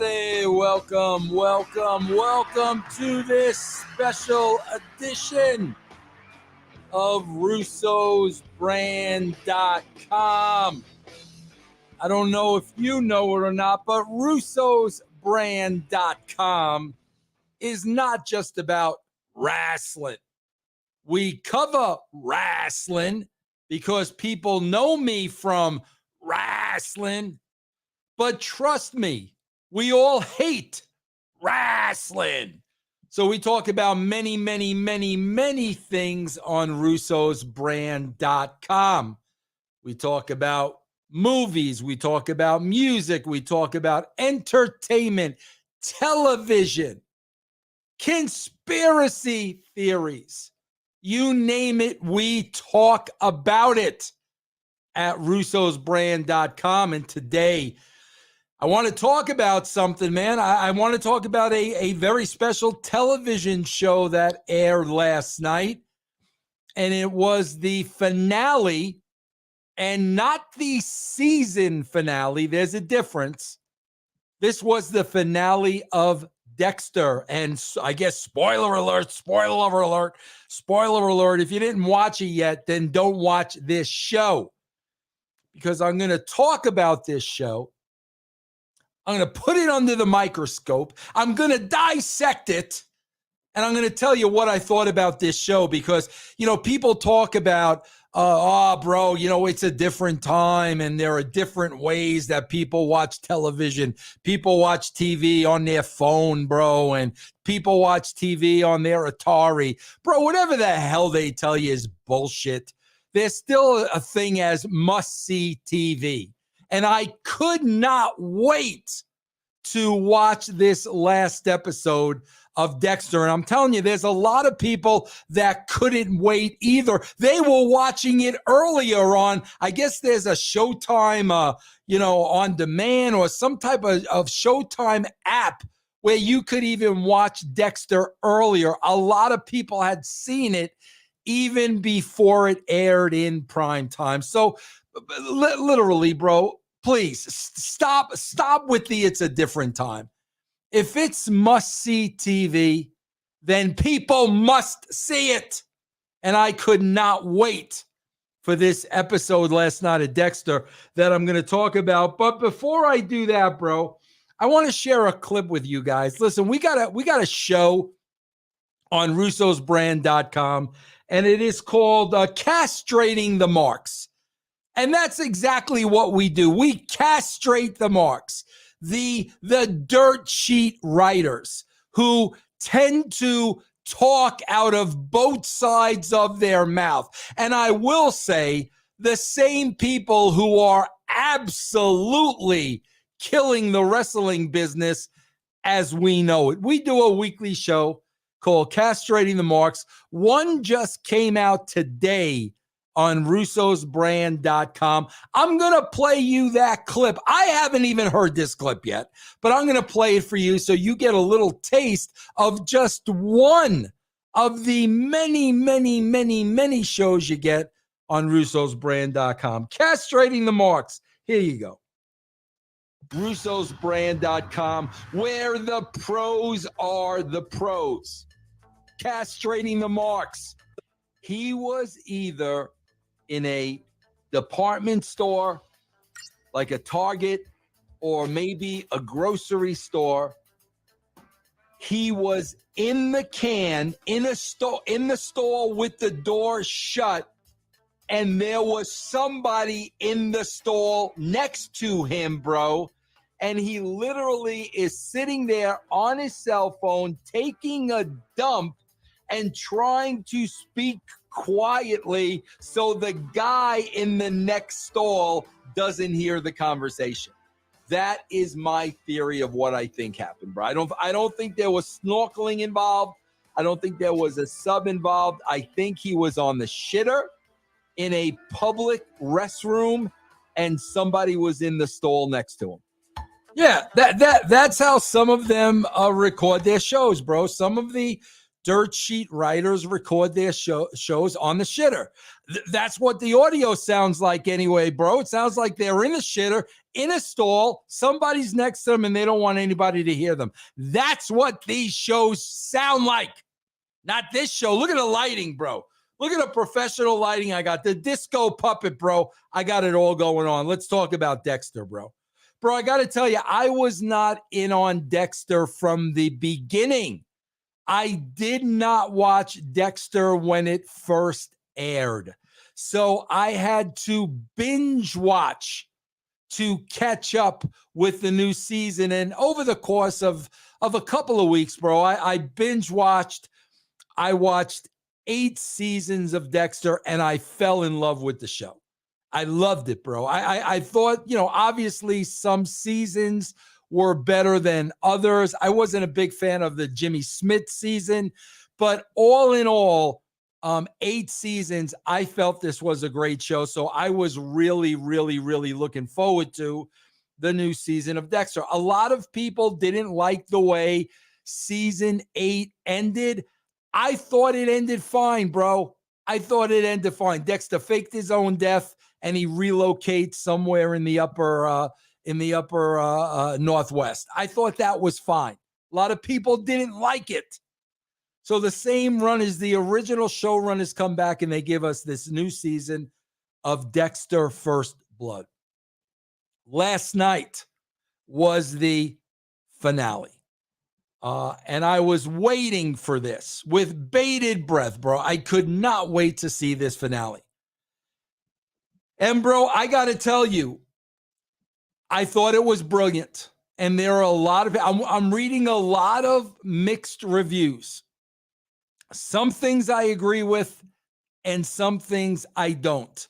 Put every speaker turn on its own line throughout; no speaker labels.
everybody. Welcome to this special edition of Russo'sBrand.com. I don't know if you know it or not, but Russo'sBrand.com is not just about wrestling. We cover wrestling because people know me from wrestling. But trust me, we all hate wrestling. So we talk about many things on Russo'sBrand.com. We talk about movies. We talk about music. We talk about entertainment, television, conspiracy theories. You name it, we talk about it at Russo'sBrand.com. And today, I want to talk about something, man. I want to talk about a very special television show that aired last night. And it was the finale, and not the season finale. There's a difference. This was the finale of Dexter. And I guess spoiler alert. If you didn't watch it yet, then don't watch this show. Because I'm going to talk about this show. I'm going to put it under the microscope. I'm going to dissect it. And I'm going to tell you what I thought about this show because, people talk about, it's a different time and there are different ways that people watch television. People watch TV on their phone, bro, and people watch TV on their Atari. Bro, whatever the hell they tell you is bullshit. There's still a thing as must-see TV. And I could not wait to watch this last episode of Dexter. And I'm telling you, there's a lot of people that couldn't wait either. They were watching it earlier on. I guess there's a Showtime, on demand or some type of Showtime app where you could even watch Dexter earlier. A lot of people had seen it even before it aired in prime time. So literally, bro, please stop with the it's a different time. If it's must-see TV, then people must see it. And I could not wait for this episode last night of Dexter that I'm going to talk about. But before I do that, bro, I want to share a clip with you guys. Listen, we got a show on Russo'sBrand.com, and it is called Castrating the Marks. And that's exactly what we do. We castrate the marks, the dirt sheet writers who tend to talk out of both sides of their mouth. And I will say the same people who are absolutely killing the wrestling business as we know it. We do a weekly show called Castrating the Marks. One just came out today on Russo'sBrand.com. I'm going to play you that clip. I haven't even heard this clip yet, but I'm going to play it for you so you get a little taste of just one of the many shows you get on Russo'sBrand.com. Castrating the Marks. Here you go. Russo'sBrand.com, where the pros are the pros. Castrating the Marks. He was either in a department store like a Target or maybe a grocery store. He was in the can, in the store with the door shut, and there was somebody in the stall next to him, bro. And he literally is sitting there on his cell phone, taking a dump and trying to speak quietly so the guy in the next stall doesn't hear the conversation. That is my theory of what I think happened, bro. I don't think there was snorkeling involved. I don't think there was a sub involved. I think he was on the shitter in a public restroom and somebody was in the stall next to him. Yeah, that's how some of them record their shows, bro. Some of the dirt sheet writers record their shows on the shitter. That's what the audio sounds like anyway, bro. It sounds like they're in a shitter, in a stall, somebody's next to them, and they don't want anybody to hear them. That's what these shows sound like. Not this show. Look at the lighting, bro. Look at the professional lighting I got. The disco puppet, bro. I got it all going on. Let's talk about Dexter, bro. Bro, I got to tell you, I was not in on Dexter from the beginning. I did not watch Dexter when it first aired. So I had to binge watch to catch up with the new season. And over the course of a couple of weeks, bro, I binge watched. I watched 8 seasons of Dexter, and I fell in love with the show. I loved it, bro. I thought, obviously some seasons were better than others. I wasn't a big fan of the Jimmy Smith season, but all in all, 8 seasons, I felt this was a great show. So I was really, really, really looking forward to the new season of Dexter. A lot of people didn't like the way season 8 ended. I thought it ended fine, bro. I thought it ended fine. Dexter faked his own death, and he relocates somewhere in the upper Northwest. I thought that was fine. A lot of people didn't like it. So the same run as the original showrunners come back, and they give us this new season of Dexter First Blood. Last night was the finale. And I was waiting for this with bated breath, bro. I could not wait to see this finale. And, bro, I got to tell you, I thought it was brilliant. And there are a lot of, I'm reading a lot of mixed reviews. Some things I agree with, and some things I don't.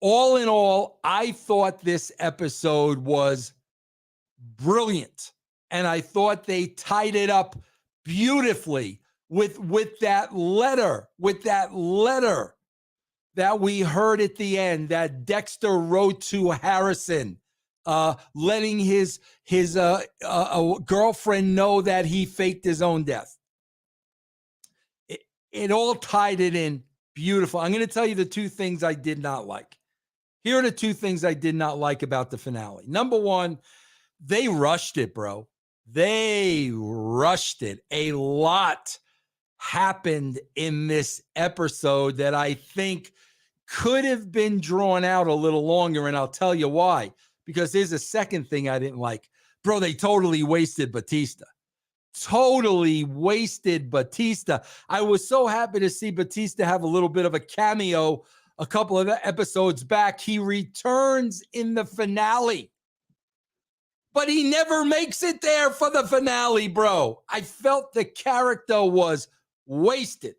All in all, I thought this episode was brilliant. And I thought they tied it up beautifully with that letter that we heard at the end that Dexter wrote to Harrison, letting his girlfriend know that he faked his own death. It all tied it in beautiful. I'm going to tell you the 2 things I did not like. Here are the 2 things I did not like about the finale. Number 1, they rushed it, bro. They rushed it. A lot happened in this episode that I think could have been drawn out a little longer, and I'll tell you why. Because there's a second thing I didn't like. Bro, they totally wasted Batista. Totally wasted Batista. I was so happy to see Batista have a little bit of a cameo a couple of episodes back. He returns in the finale, but he never makes it there for the finale, bro. I felt the character was wasted.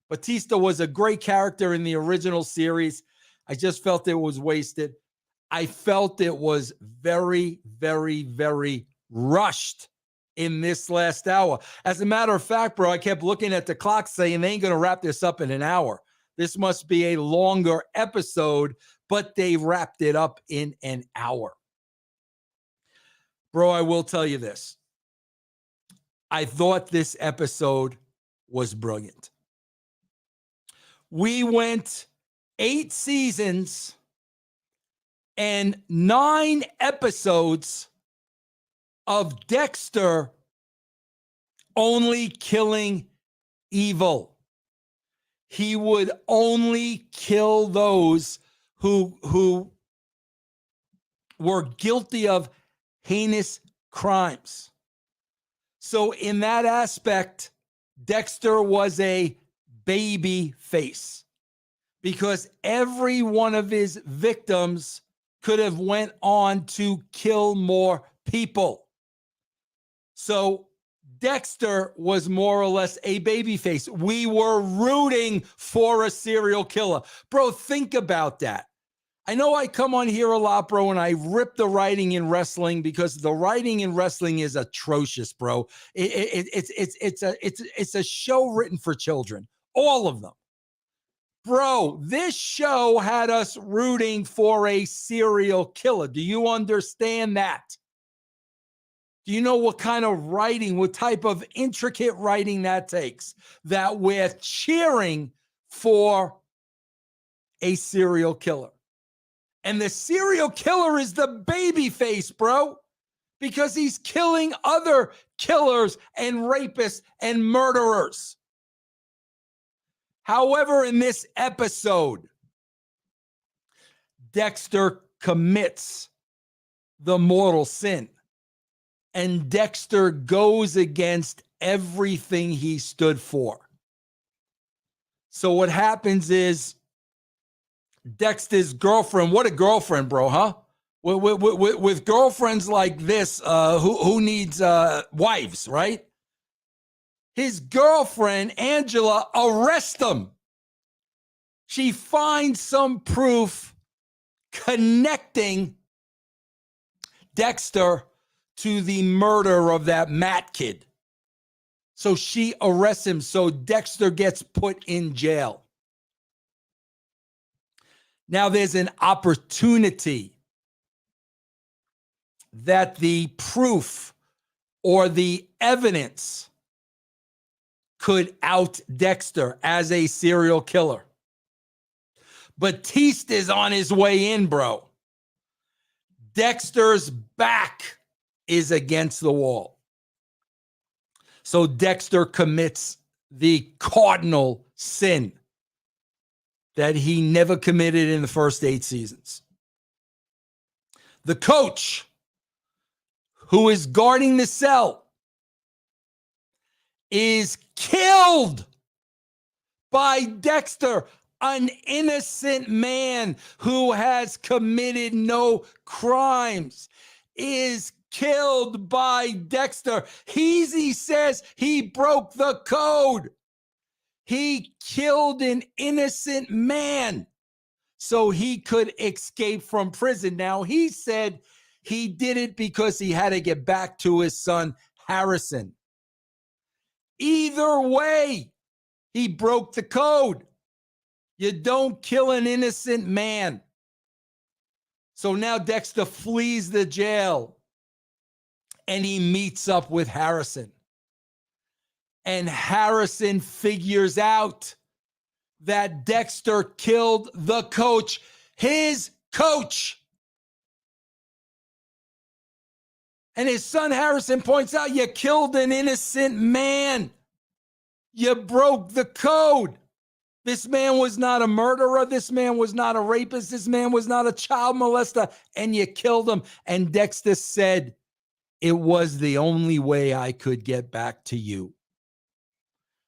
Batista was a great character in the original series. I just felt it was wasted. I felt it was very, very, very rushed in this last hour. As a matter of fact, bro, I kept looking at the clock saying they ain't going to wrap this up in an hour. This must be a longer episode, but they wrapped it up in an hour. Bro, I will tell you this. I thought this episode was brilliant. We went 8 seasons and 9 episodes of Dexter only killing evil. He would only kill those who were guilty of heinous crimes. So in that aspect, Dexter was a baby face because every one of his victims could have went on to kill more people. So Dexter was more or less a babyface. We were rooting for a serial killer. Bro, think about that. I know I come on here a lot, bro, and I rip the writing in wrestling because the writing in wrestling is atrocious, bro. It's a show written for children, all of them. Bro, this show had us rooting for a serial killer. Do you understand that? Do you know what kind of writing, what type of intricate writing that takes? That we're cheering for a serial killer. And the serial killer is the baby face, bro, because he's killing other killers and rapists and murderers. However, in this episode, Dexter commits the mortal sin. And Dexter goes against everything he stood for. So what happens is Dexter's girlfriend, what a girlfriend, bro, huh? With girlfriends like this, who needs wives, right? His girlfriend, Angela, arrests him. She finds some proof connecting Dexter to the murder of that Matt kid. So she arrests him. So Dexter gets put in jail. Now there's an opportunity that the proof or the evidence could out Dexter as a serial killer. Batista's on his way in, bro. Dexter's back is against the wall. So Dexter commits the cardinal sin that he never committed in the first 8 seasons. The coach who is guarding the cell is killed by Dexter, an innocent man who has committed no crimes, is killed by Dexter. He says he broke the code. He killed an innocent man so he could escape from prison. Now, he said he did it because he had to get back to his son, Harrison. Either way, he broke the code. You don't kill an innocent man. So now Dexter flees the jail and he meets up with Harrison. And Harrison figures out that Dexter killed the coach, his coach. And his son Harrison points out, you killed an innocent man. You broke the code. This man was not a murderer. This man was not a rapist. This man was not a child molester. And you killed him. And Dexter said, it was the only way I could get back to you.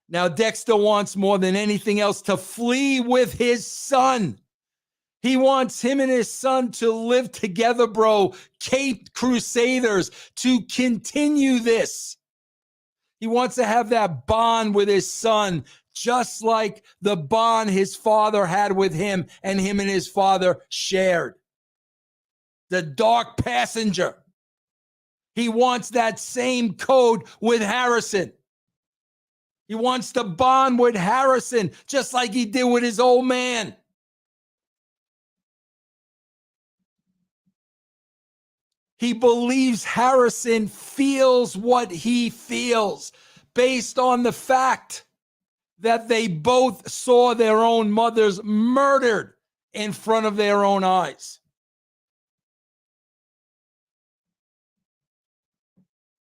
Now, Dexter wants more than anything else to flee with his son. He wants him and his son to live together, bro. Caped Crusaders, to continue this. He wants to have that bond with his son, just like the bond his father had with him and his father shared. The dark passenger. He wants that same code with Harrison. He wants to bond with Harrison, just like he did with his old man. He believes Harrison feels what he feels based on the fact that they both saw their own mothers murdered in front of their own eyes.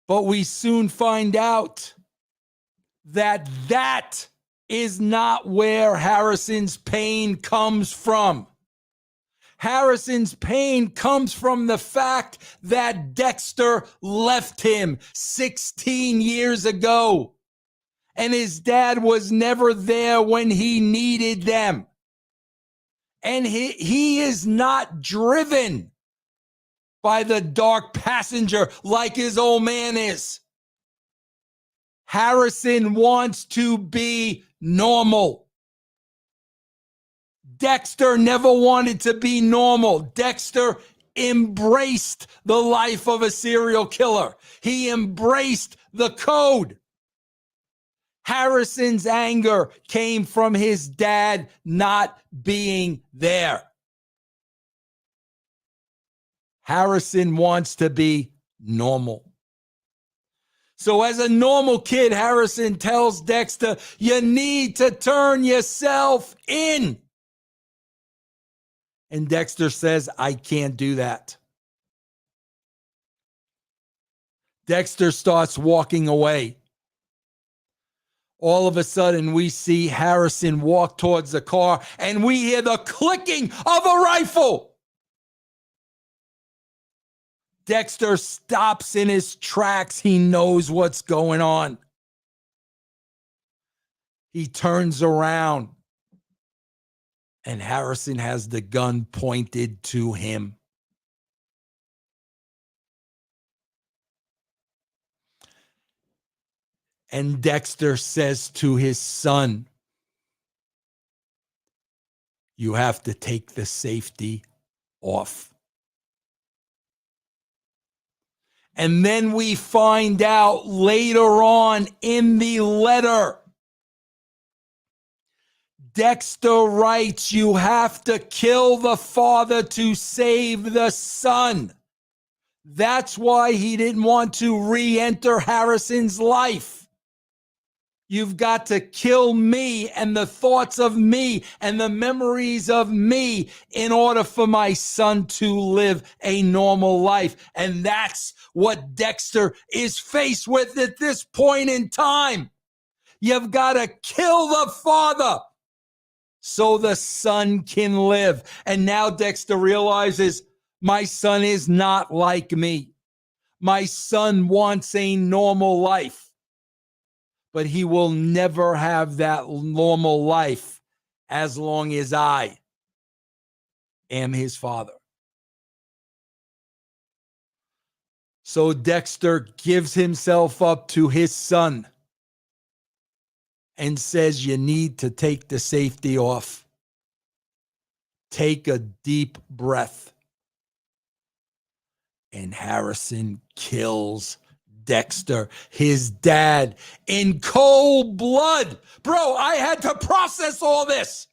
But we soon find out that that is not where Harrison's pain comes from. Harrison's pain comes from the fact that Dexter left him 16 years ago, and his dad was never there when he needed them. And he is not driven by the dark passenger like his old man is. Harrison wants to be normal. Dexter never wanted to be normal. Dexter embraced the life of a serial killer. He embraced the code. Harrison's anger came from his dad not being there. Harrison wants to be normal. So as a normal kid, Harrison tells Dexter, you need to turn yourself in. And Dexter says, I can't do that. Dexter starts walking away. All of a sudden, we see Harrison walk towards the car, and we hear the clicking of a rifle. Dexter stops in his tracks. He knows what's going on. He turns around, and Harrison has the gun pointed to him. And Dexter says to his son, you have to take the safety off. And then we find out later on in the letter, Dexter writes, you have to kill the father to save the son. That's why he didn't want to re-enter Harrison's life. You've got to kill me and the thoughts of me and the memories of me in order for my son to live a normal life. And that's what Dexter is faced with at this point in time. You've got to kill the father so the son can live. And now Dexter realizes, my son is not like me. My son wants a normal life. But he will never have that normal life as long as I am his father. So Dexter gives himself up to his son and says, you need to take the safety off. Take a deep breath. And Harrison kills Dexter, his dad, in cold blood. Bro, I had to process all this.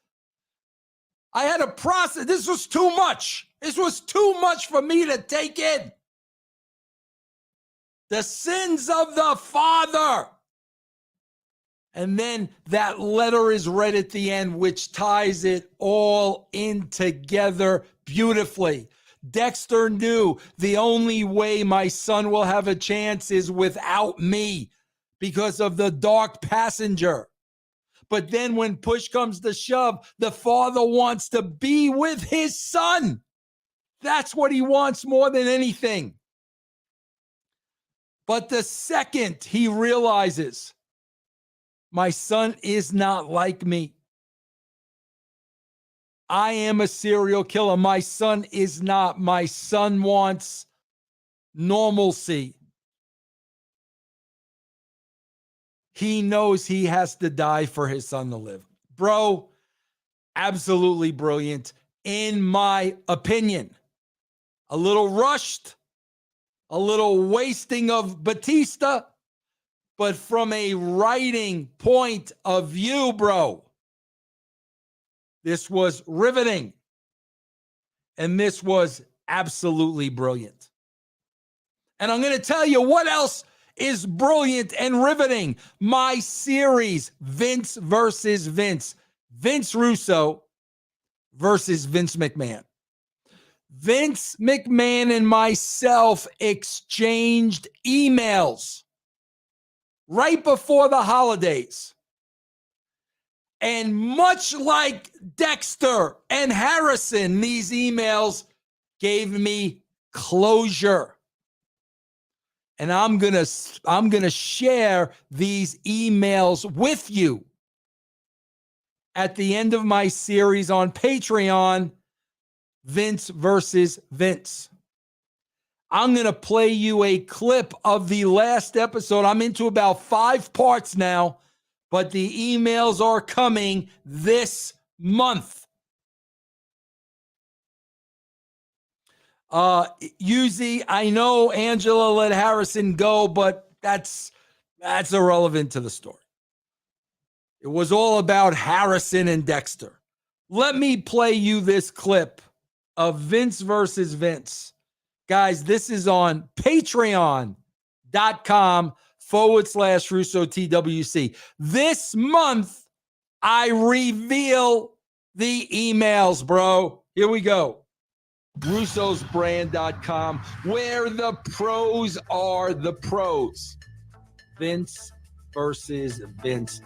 I had to process. This was too much. This was too much for me to take in. The sins of the father. And then that letter is read at the end, which ties it all in together beautifully. Dexter knew the only way my son will have a chance is without me because of the dark passenger. But then when push comes to shove, the father wants to be with his son. That's what he wants more than anything. But the second he realizes, my son is not like me. I am a serial killer. My son is not. My son wants normalcy. He knows he has to die for his son to live. Bro, absolutely brilliant, in my opinion. A little rushed, a little wasting of Batista, but from a writing point of view, bro, this was riveting. And this was absolutely brilliant. And I'm going to tell you what else is brilliant and riveting. My series, Vince versus Vince. Vince Russo versus Vince McMahon. Vince McMahon and myself exchanged emails right before the holidays. And much like Dexter and Harrison, these emails gave me closure. And I'm going to share these emails with you at the end of my series on Patreon, Vince versus Vince. I'm going to play you a clip of the last episode. I'm into about 5 parts now, but the emails are coming this month. Uzi, I know Angela let Harrison go, but that's irrelevant to the story. It was all about Harrison and Dexter. Let me play you this clip of Vince versus Vince. Guys, this is on patreon.com/ Russo TWC. This month, I reveal the emails, bro. Here we go. Russo'sBrand.com, where the pros are the pros. Vince versus Vince.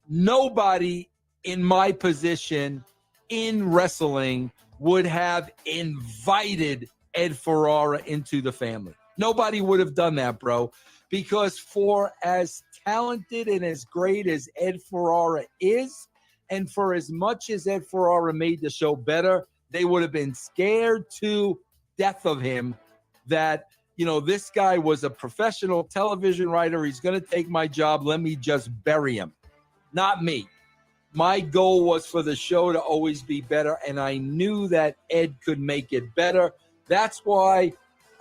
Nobody in my position in wrestling would have invited Ed Ferrara into the family. Nobody would have done that, bro, because for as talented and as great as Ed Ferrara is, and for as much as Ed Ferrara made the show better, they would have been scared to death of him that, you know, this guy was a professional television writer. He's going to take my job. Let me just bury him. Not me. My goal was for the show to always be better, and I knew that Ed could make it better. That's why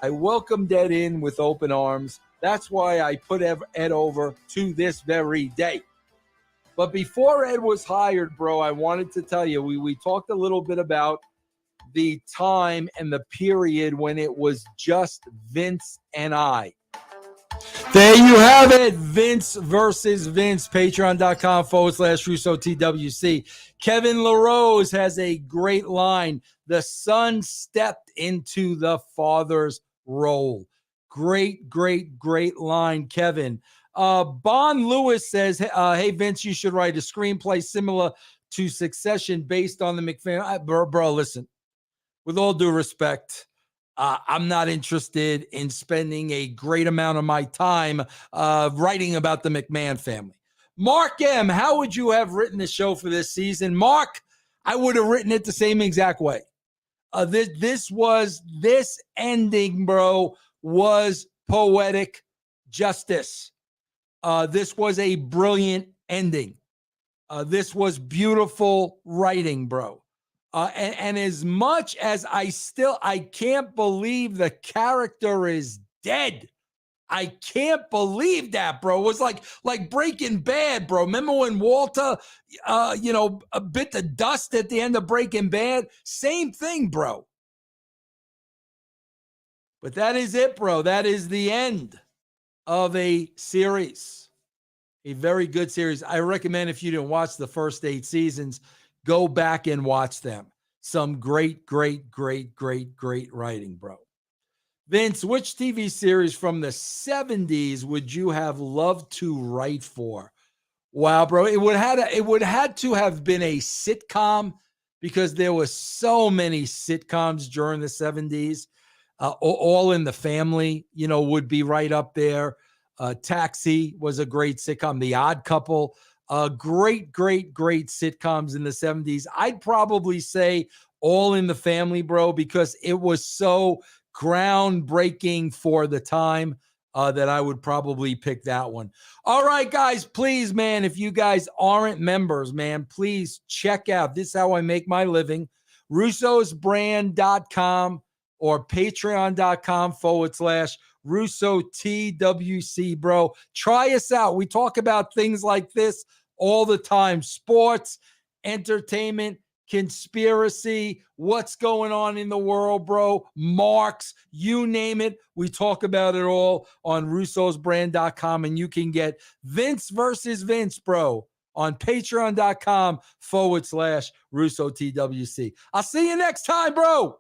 I welcomed Ed in with open arms. That's why I put Ed over to this very day. But before Ed was hired, bro, I wanted to tell you, we talked a little bit about the time and the period when it was just Vince and I. There you have it. Vince versus Vince. Patreon.com/Russo TWC. Kevin LaRose has a great line. The son stepped into the father's role. Great, great, great line, Kevin. Bon Lewis says, hey, Vince, you should write a screenplay similar to Succession based on the McMahon. Bro, listen, with all due respect, I'm not interested in spending a great amount of my time writing about the McMahon family. Mark M., how would you have written the show for this season? Mark, I would have written it the same exact way. This ending, bro, was poetic justice. This was a brilliant ending. This was beautiful writing, bro. And as much as I can't believe the character is dead. I can't believe that, bro. It was like Breaking Bad, bro. Remember when Walter, bit the dust at the end of Breaking Bad? Same thing, bro. But that is it, bro. That is the end of a series. A very good series. I recommend, if you didn't watch the first 8 seasons, go back and watch them. Some great, great, great, great, great writing, bro. Vince, which TV series from the 70s would you have loved to write for? Wow, bro. It would had to have been a sitcom, because there were so many sitcoms during the 70s. All in the Family, would be right up there. Taxi was a great sitcom. The Odd Couple, great, great, great sitcoms in the 70s. I'd probably say All in the Family, bro, because it was so groundbreaking for the time that I would probably pick that one. All right, guys, please, man, if you guys aren't members, man, please check out. This is how I make my living. Russo'sBrand.com or Patreon.com/Russo TWC, bro. Try us out. We talk about things like this all the time. Sports, entertainment, conspiracy, what's going on in the world, bro. Marks, you name it. We talk about it all on Russo'sBrand.com, and you can get Vince versus Vince, bro, on Patreon.com/Russo TWC. I'll see you next time, bro.